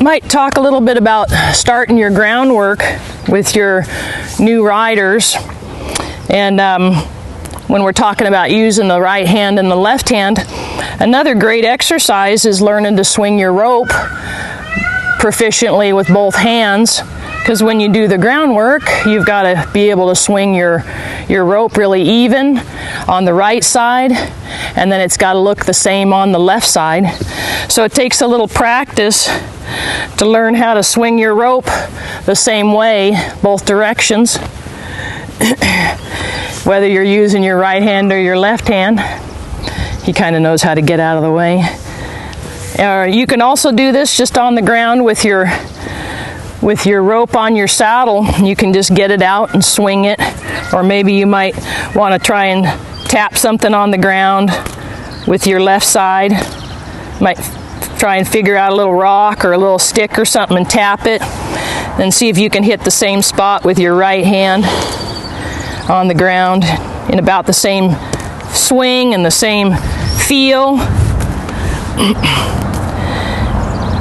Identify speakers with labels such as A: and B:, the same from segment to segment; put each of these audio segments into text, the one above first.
A: might talk a little bit about starting your groundwork with your new riders. And when we're talking about using the right hand and the left hand, another great exercise is learning to swing your rope proficiently with both hands, because when you do the groundwork, you've got to be able to swing your rope really even on the right side, and then it's got to look the same on the left side. So it takes a little practice to learn how to swing your rope the same way, both directions, whether you're using your right hand or your left hand. He kind of knows how to get out of the way. You can also do this just on the ground with your rope on your saddle. You can just get it out and swing it, or maybe you might want to try and tap something on the ground with your left side. Might try and figure out a little rock or a little stick or something and tap it, and see if you can hit the same spot with your right hand on the ground in about the same swing and the same feel.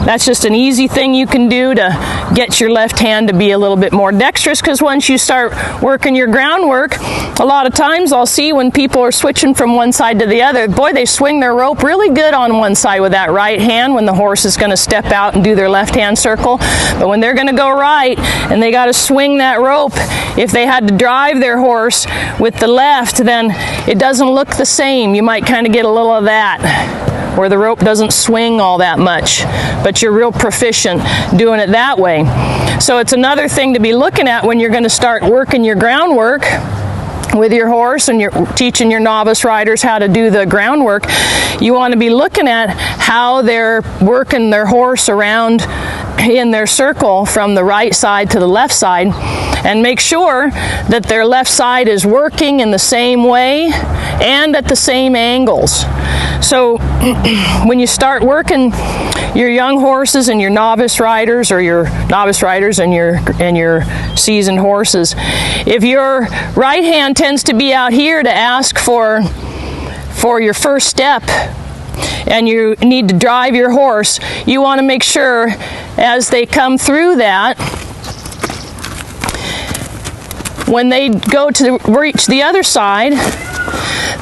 A: That's just an easy thing you can do to get your left hand to be a little bit more dexterous, because once you start working your groundwork, a lot of times I'll see when people are switching from one side to the other, boy, they swing their rope really good on one side with that right hand when the horse is going to step out and do their left hand circle. But when they're going to go right and they got to swing that rope, if they had to drive their horse with the left, then it doesn't look the same. You might kind of get a little of that, where the rope doesn't swing all that much, but you're real proficient doing it that way. So it's another thing to be looking at when you're going to start working your groundwork with your horse and you're teaching your novice riders how to do the groundwork. You want to be looking at how they're working their horse around in their circle from the right side to the left side, and make sure that their left side is working in the same way and at the same angles. So when you start working your young horses and your novice riders, or your novice riders and your seasoned horses, if your right hand tends to be out here to ask for your first step, and you need to drive your horse, you want to make sure as they come through that, when they go to reach the other side,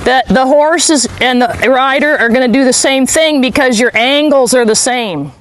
A: that the horses and the rider are going to do the same thing, because your angles are the same.